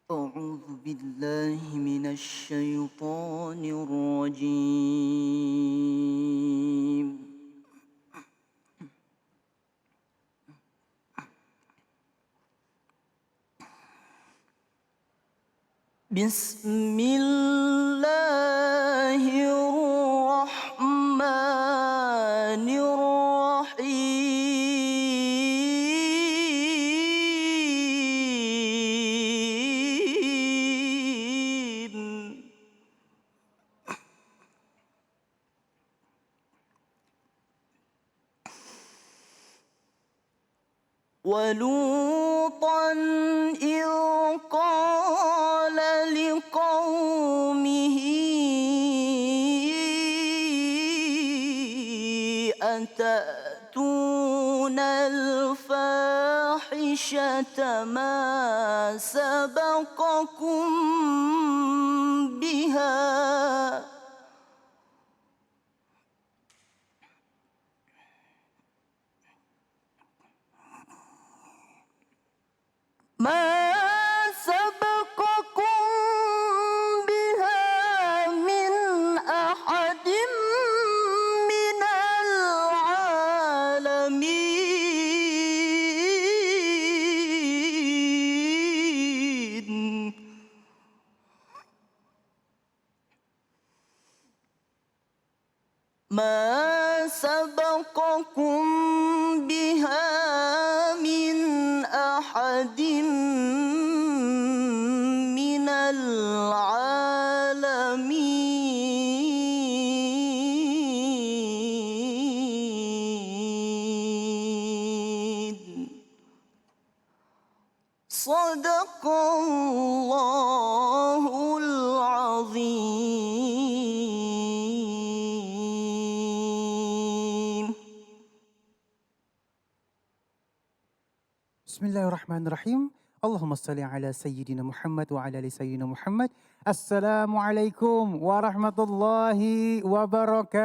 أعوذ بالله من الشيطان الرجيم. بسم الله الرحمن الرحيم. ولوطا إذ قال لقومه أتأتون الفاحشة ما سبقكم بها ما سبقكم بها من أحد من العالمين. ما سبقكم بها من أحد من العالمين. صدق الله العظيم. Bismillahirrahmanirrahim. Allahumma salli ala Sayyidina Muhammad wa ala ali Sayyidina Muhammad. Assalamualaikum warahmatullahi wabarakatuh.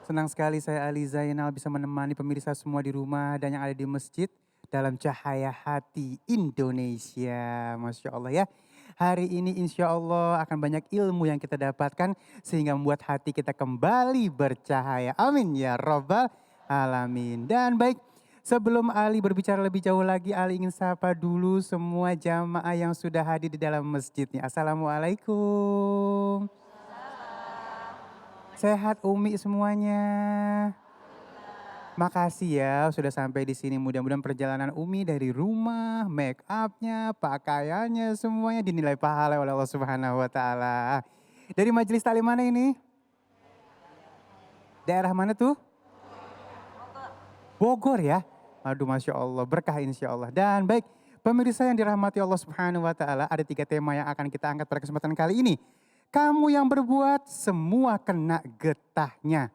Senang sekali saya Ali Zainal bisa menemani pemirsa semua di rumah dan yang ada di masjid dalam cahaya hati Indonesia. Masya Allah ya. Hari ini insya Allah akan banyak ilmu yang kita dapatkan sehingga membuat hati kita kembali bercahaya. Amin ya Rabbal Alamin. Dan baik, sebelum Ali berbicara lebih jauh lagi, Ali ingin sapa dulu semua jamaah yang sudah hadir di dalam masjidnya. Assalamualaikum. Sehat Umi semuanya. Makasih ya sudah sampai di sini. Mudah-mudahan perjalanan Umi dari rumah, make upnya, pakaiannya semuanya dinilai pahala oleh Allah Subhanahu wa taala. Dari majelis taklim mana ini? Daerah mana tuh? Bogor ya. Aduh Masya Allah, berkah insya Allah. Dan baik, pemirsa yang dirahmati Allah Subhanahu wa taala, ada 3 tema yang akan kita angkat pada kesempatan kali ini. Kamu yang berbuat, semua kena getahnya.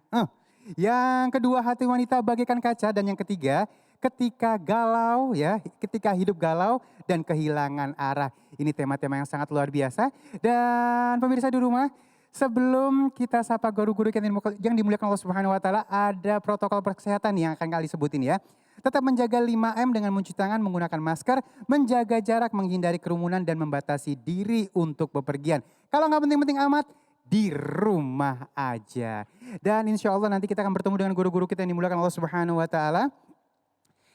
Yang kedua, hati wanita bagaikan kaca. Dan yang ketiga, ketika galau ya, ketika hidup galau dan kehilangan arah. Ini tema-tema yang sangat luar biasa. Dan pemirsa di rumah, sebelum kita sapa guru-guru yang dimuliakan Allah Subhanahu wa taala, ada protokol kesehatan yang akan kali sebutin ya. Tetap menjaga 5M dengan mencuci tangan, menggunakan masker, menjaga jarak, menghindari kerumunan dan membatasi diri untuk bepergian. Kalau nggak penting-penting amat, di rumah aja. Dan insya Allah nanti kita akan bertemu dengan guru-guru kita yang dimuliakan Allah Subhanahu wa taala.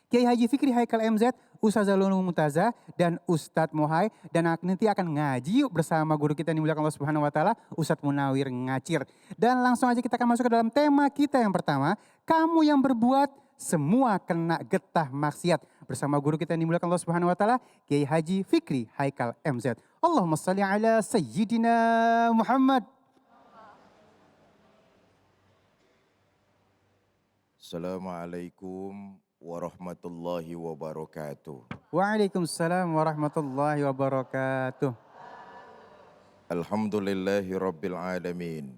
Kiai Haji Fikri Haikal MZ, Ustazah Lulu Mutaza, dan Ustadz Mohai. Dan nanti akan ngaji yuk bersama guru kita yang dimuliakan Allah Subhanahu wa taala, Ustadz Munawir Ngacir. Dan langsung aja kita akan masuk ke dalam tema kita yang pertama, kamu yang berbuat semua kena getah maksiat. Bersama guru kita yang dimuliakan Allah Subhanahu wa taala, Kiai Haji Fikri Haikal MZ. Allahumma salli ala Sayyidina Muhammad. Assalamualaikum warahmatullahi wabarakatuh. Waalaikumsalam warahmatullahi wabarakatuh. Alhamdulillahi rabbil alamin.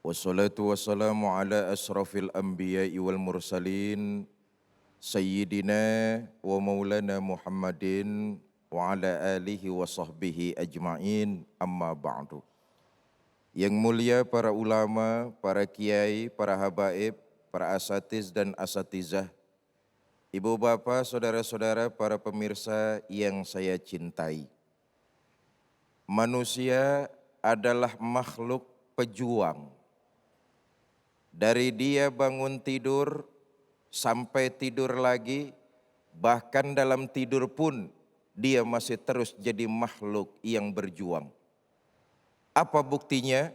Wassalatu wassalamu ala asrafil anbiya'i wal mursalin. Sayyidina wa maulana Muhammadin wa ala alihi wa sahbihi ajma'in, amma ba'du. Yang mulia para ulama, para kiai, para habaib, para asatiz dan asatizah, ibu bapak, saudara-saudara, para pemirsa yang saya cintai. Manusia adalah makhluk pejuang. Dari dia bangun tidur sampai tidur lagi, bahkan dalam tidur pun dia masih terus jadi makhluk yang berjuang. Apa buktinya?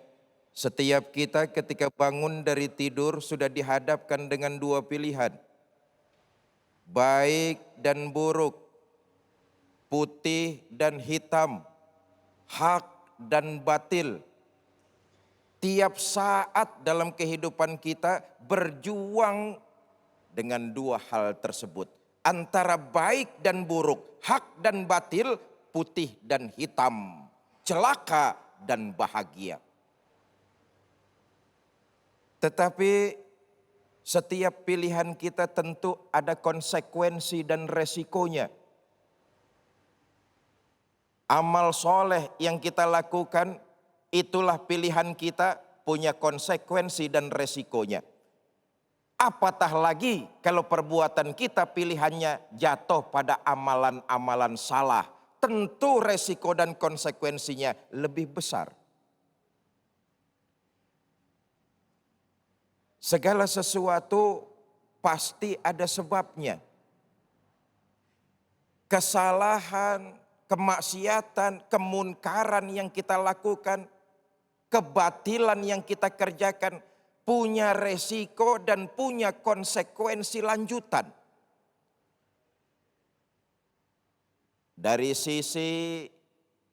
Setiap kita ketika bangun dari tidur sudah dihadapkan dengan dua pilihan. Baik dan buruk, putih dan hitam, hak dan batil. Tiap saat dalam kehidupan kita berjuang dengan dua hal tersebut. Antara baik dan buruk, hak dan batil, putih dan hitam, celaka dan bahagia. Tetapi setiap pilihan kita tentu ada konsekuensi dan resikonya. Amal soleh yang kita lakukan, itulah pilihan kita, punya konsekuensi dan resikonya. Apatah lagi kalau perbuatan kita pilihannya jatuh pada amalan-amalan salah. Tentu resiko dan konsekuensinya lebih besar. Segala sesuatu pasti ada sebabnya. Kesalahan, kemaksiatan, kemunkaran yang kita lakukan, kebatilan yang kita kerjakan, punya resiko dan punya konsekuensi lanjutan. Dari sisi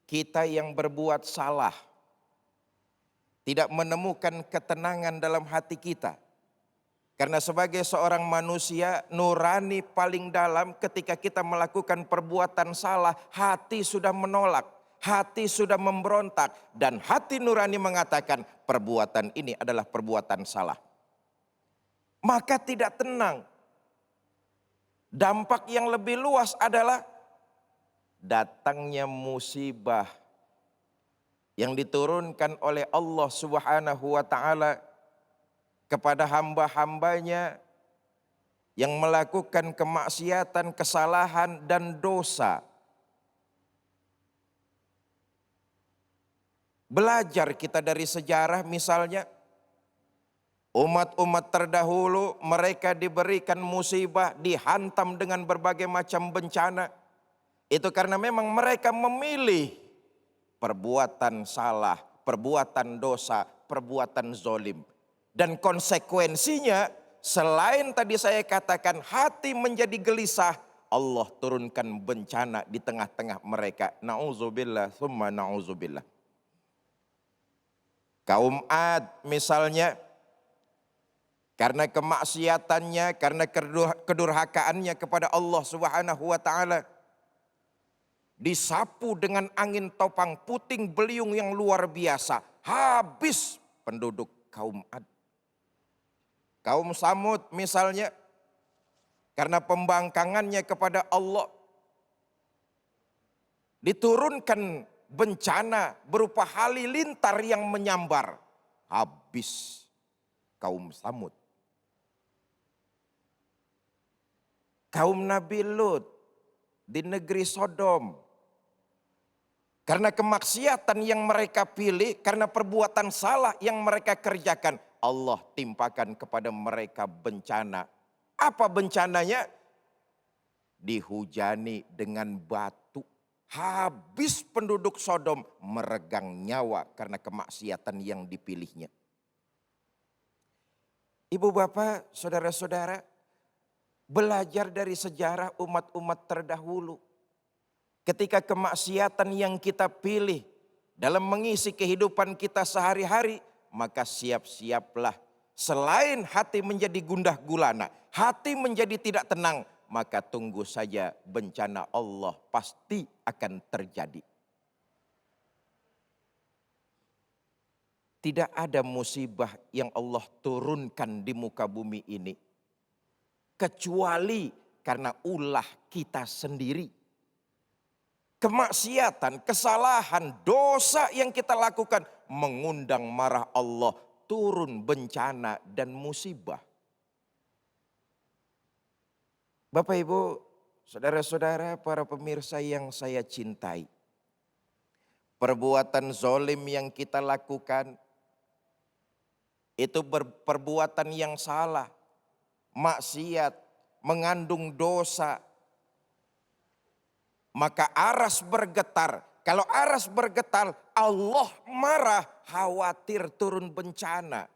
kita yang berbuat salah, tidak menemukan ketenangan dalam hati kita. Karena sebagai seorang manusia, nurani paling dalam ketika kita melakukan perbuatan salah, hati sudah menolak, hati sudah memberontak, dan hati nurani mengatakan perbuatan ini adalah perbuatan salah. Maka tidak tenang. Dampak yang lebih luas adalah datangnya musibah yang diturunkan oleh Allah Subhanahu wa taala kepada hamba-hambanya yang melakukan kemaksiatan, kesalahan dan dosa. Belajar kita dari sejarah, misalnya umat-umat terdahulu mereka diberikan musibah, dihantam dengan berbagai macam bencana. Itu karena memang mereka memilih perbuatan salah, perbuatan dosa, perbuatan zolim. Dan konsekuensinya selain tadi saya katakan hati menjadi gelisah, Allah turunkan bencana di tengah-tengah mereka. Na'udzubillah, summa na'udzubillah. Kaum Ad misalnya, karena kemaksiatannya, karena kedurhakaannya kepada Allah Subhanahu wa taala, disapu dengan angin topang puting beliung yang luar biasa. Habis penduduk kaum Ad. Kaum Samud misalnya, karena pembangkangannya kepada Allah, diturunkan bencana berupa halilintar yang menyambar. Habis kaum Samud. Kaum Nabi Lut di negeri Sodom, karena kemaksiatan yang mereka pilih, karena perbuatan salah yang mereka kerjakan, Allah timpakan kepada mereka bencana. Apa bencananya? Dihujani dengan batu. Habis penduduk Sodom meregang nyawa karena kemaksiatan yang dipilihnya. Ibu bapak, saudara-saudara, belajar dari sejarah umat-umat terdahulu. Ketika kemaksiatan yang kita pilih dalam mengisi kehidupan kita sehari-hari, maka siap-siaplah. Selain hati menjadi gundah gulana, hati menjadi tidak tenang, maka tunggu saja bencana Allah pasti akan terjadi. Tidak ada musibah yang Allah turunkan di muka bumi ini kecuali karena ulah kita sendiri. Kemaksiatan, kesalahan, dosa yang kita lakukan mengundang marah Allah, turun bencana dan musibah. Bapak Ibu, saudara-saudara, para pemirsa yang saya cintai. Perbuatan zolim yang kita lakukan itu perbuatan yang salah, maksiat, mengandung dosa. Maka aras bergetar. Kalau aras bergetar, Allah marah, khawatir turun bencana.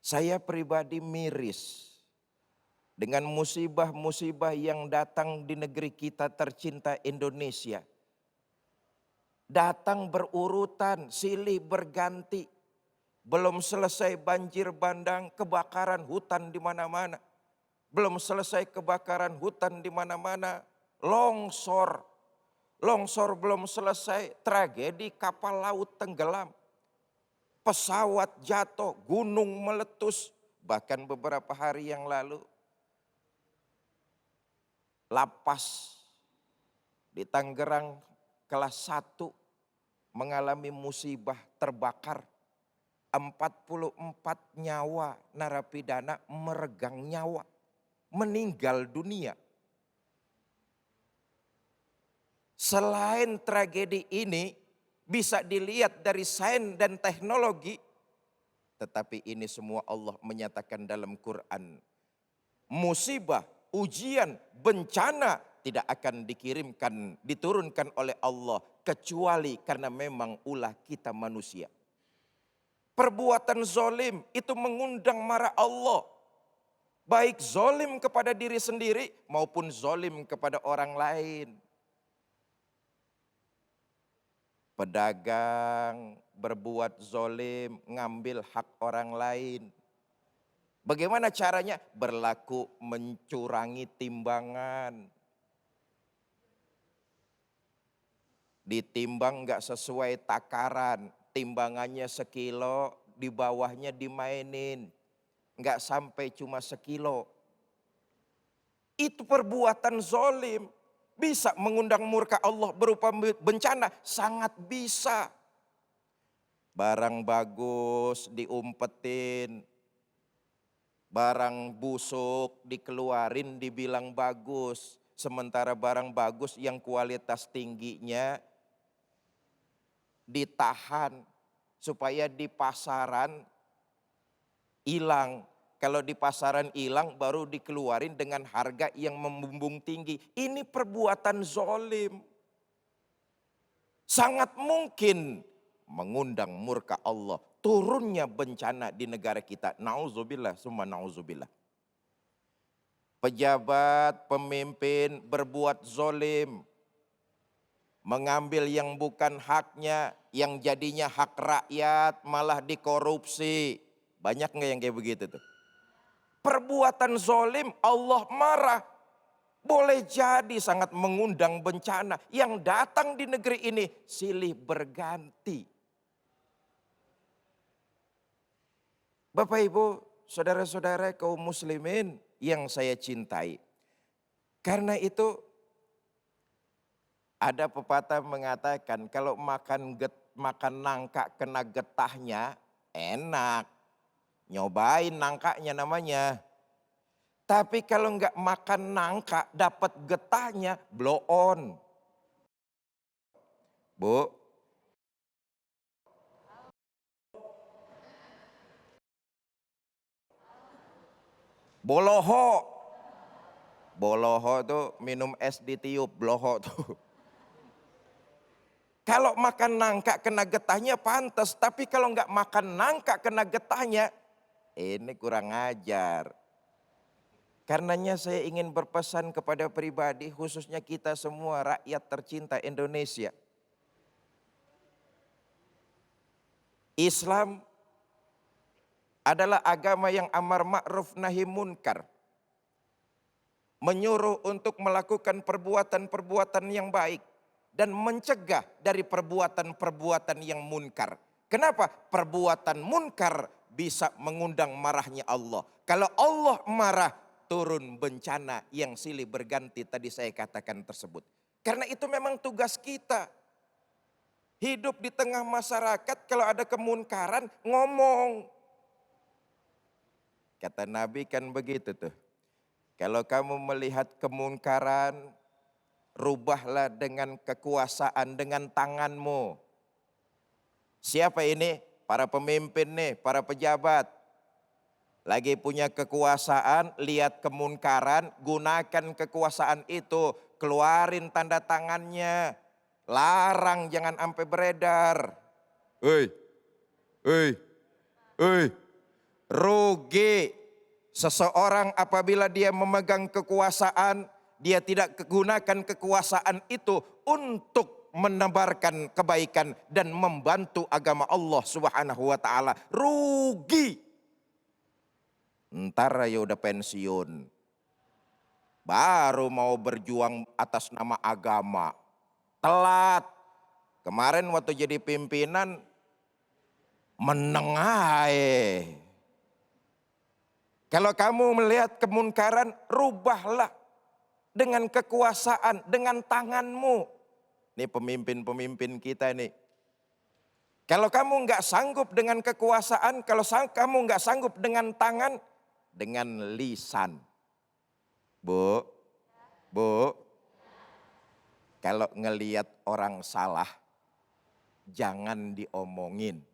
Saya pribadi miris dengan musibah-musibah yang datang di negeri kita tercinta Indonesia. Datang berurutan, silih berganti. Belum selesai banjir bandang, kebakaran hutan di mana-mana. Belum selesai kebakaran hutan di mana-mana, longsor. Longsor belum selesai, tragedi kapal laut tenggelam. Pesawat jatuh, gunung meletus. Bahkan beberapa hari yang lalu, lapas di Tangerang kelas 1 mengalami musibah terbakar. 44 nyawa narapidana meregang nyawa, meninggal dunia. Selain tragedi ini bisa dilihat dari sains dan teknologi, tetapi ini semua Allah menyatakan dalam Quran. Musibah, ujian, bencana tidak akan diturunkan oleh Allah kecuali karena memang ulah kita manusia. Perbuatan zolim itu mengundang marah Allah. Baik zolim kepada diri sendiri maupun zolim kepada orang lain. Pedagang berbuat zolim, ngambil hak orang lain. Bagaimana caranya? Berlaku mencurangi timbangan. Ditimbang gak sesuai takaran, timbangannya sekilo, di bawahnya dimainin. Gak sampai cuma sekilo. Itu perbuatan zolim. Bisa mengundang murka Allah berupa bencana, sangat bisa. Barang bagus diumpetin, barang busuk dikeluarin dibilang bagus. Sementara barang bagus yang kualitas tingginya ditahan supaya di pasaran hilang. Kalau di pasaran hilang baru dikeluarin dengan harga yang membumbung tinggi. Ini perbuatan zolim. Sangat mungkin mengundang murka Allah. Turunnya bencana di negara kita. Nauzubillah, summa nauzubillah. Pejabat, pemimpin berbuat zolim. Mengambil yang bukan haknya, yang jadinya hak rakyat malah dikorupsi. Banyak nggak yang kayak begitu tuh? Perbuatan zolim Allah marah. Boleh jadi sangat mengundang bencana yang datang di negeri ini silih berganti. Bapak Ibu, saudara-saudara kaum muslimin yang saya cintai. Karena itu ada pepatah mengatakan kalau makan nangka kena getahnya enak. Nyobain nangkanya namanya. Tapi kalau enggak makan nangka dapat getahnya blow on. Bu. Boloho. Boloho tuh minum es ditiup, bloho tuh. Kalau makan nangka kena getahnya pantas, tapi kalau enggak makan nangka kena getahnya, ini kurang ajar. Karenanya saya ingin berpesan kepada pribadi, khususnya kita semua rakyat tercinta Indonesia. Islam adalah agama yang amar ma'ruf nahi munkar. Menyuruh untuk melakukan perbuatan-perbuatan yang baik. Dan mencegah dari perbuatan-perbuatan yang munkar. Kenapa? Perbuatan munkar bisa mengundang marahnya Allah. Kalau Allah marah, turun bencana yang silih berganti tadi saya katakan tersebut. Karena itu memang tugas kita. Hidup di tengah masyarakat kalau ada kemunkaran ngomong. Kata Nabi kan begitu tuh. Kalau kamu melihat kemungkaran, rubahlah dengan kekuasaan, dengan tanganmu. Siapa ini? Para pemimpin nih, para pejabat. Lagi punya kekuasaan, lihat kemunkaran, gunakan kekuasaan itu. Keluarin tanda tangannya. Larang, jangan sampai beredar. Hei, hei, hei. Rugi seseorang apabila dia memegang kekuasaan, dia tidak gunakan kekuasaan itu untuk menebarkan kebaikan dan membantu agama Allah Subhanahu wa taala. Rugi. Ntar ya udah pensiun. Baru mau berjuang atas nama agama. Telat. Kemarin waktu jadi pimpinan meneng ae. Kalau kamu melihat kemunkaran, rubahlah dengan kekuasaan, dengan tanganmu. Ini pemimpin-pemimpin kita nih. Kalau kamu nggak sanggup dengan kekuasaan, kalau kamu nggak sanggup dengan tangan, dengan lisan. Bu, kalau ngelihat orang salah, jangan diomongin.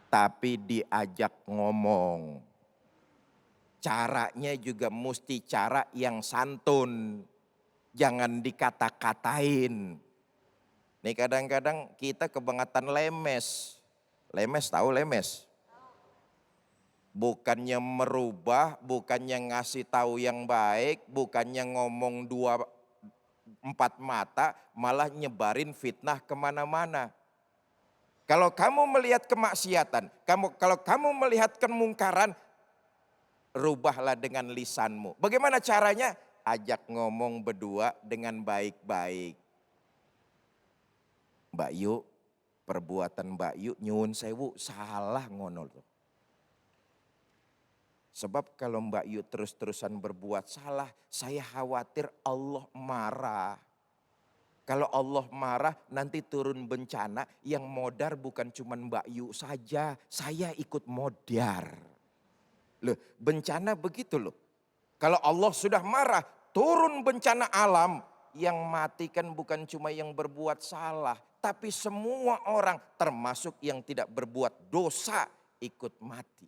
Tapi diajak ngomong. Caranya juga mesti cara yang santun. Jangan dikata-katain. Nih kadang-kadang kita kebangetan lemes. Lemes tahu lemes? Bukannya merubah, bukannya ngasih tahu yang baik, bukannya ngomong 4 mata, malah nyebarin fitnah kemana-mana. Kalau kamu melihat kemaksiatan, kalau kamu melihat kemungkaran, rubahlah dengan lisanmu. Bagaimana caranya? Ajak ngomong berdua dengan baik-baik. Mbak Yu, perbuatan Mbak Yu nyuwun sewu salah ngono loh. Sebab kalau Mbak Yu terus-terusan berbuat salah, saya khawatir Allah marah. Kalau Allah marah nanti turun bencana yang modar bukan cuma Mbak Yu saja. Saya ikut modar. Loh, bencana begitu loh. Kalau Allah sudah marah turun bencana alam. Yang mati kan bukan cuma yang berbuat salah. Tapi semua orang termasuk yang tidak berbuat dosa ikut mati.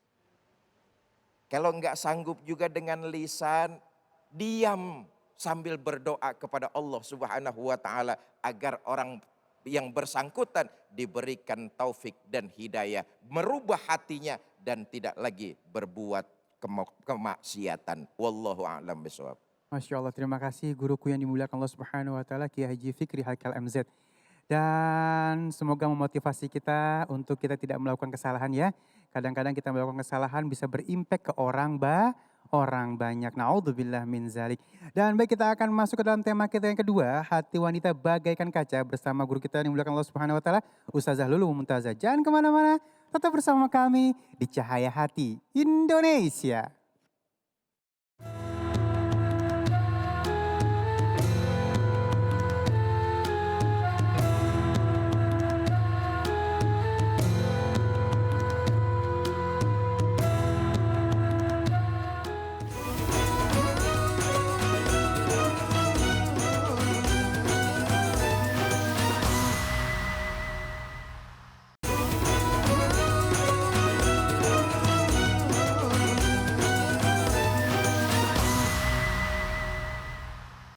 Kalau enggak sanggup juga dengan lisan, diam. Sambil berdoa kepada Allah Subhanahu wa taala agar orang yang bersangkutan diberikan taufik dan hidayah, merubah hatinya dan tidak lagi berbuat kemaksiatan. Wallahu a'lam bishawab. Masya Allah, terima kasih guruku yang dimuliakan Allah Subhanahu wa taala, Kiai Haji Fikri Haikal MZ. Dan semoga memotivasi kita untuk kita tidak melakukan kesalahan ya. Kadang-kadang kita melakukan kesalahan bisa berimpact ke orang banyak. Naudzubillah min zalik. Dan baik, kita akan masuk ke dalam tema kita yang kedua, hati wanita bagaikan kaca, bersama guru kita yang dimuliakan Allah Subhanahu wa taala, Ustazah Lulu Mumtazah. Jangan kemana-mana, tetap bersama kami di Cahaya Hati Indonesia.